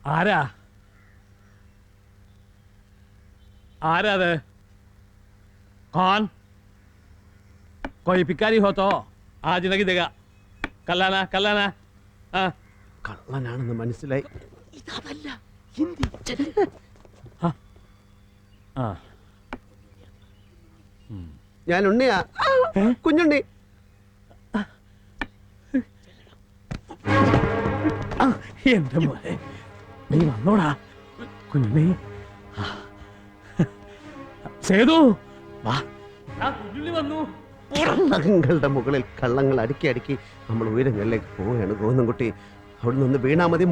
ആരാ आरा दे कौन कोई भिखारी हो तो आज नहीं देगा कल्लाना कल्लाना കള്ളനാണെന്ന് മനസ്സിലായി. ഇതല്ല ഹിന്ദി ഞാൻ ഉണ്ണിയാ, കുഞ്ഞുണ്ണി. എന്റെ മോനെ നീ വന്നോടാ കുഞ്ഞുണ്ണി. സേതു വാ, കുഞ്ഞുണ്ണി വന്നു. കള്ളങ്ങളുടെ മുകളിൽ കള്ളങ്ങൾ അടുക്കി അടുക്കി നമ്മൾ ഉയരങ്ങളിലേക്ക് പോവുകയാണ് ഗോവിന്ദൻകുട്ടി. അവിടെ നിന്ന് വീണാ മതി.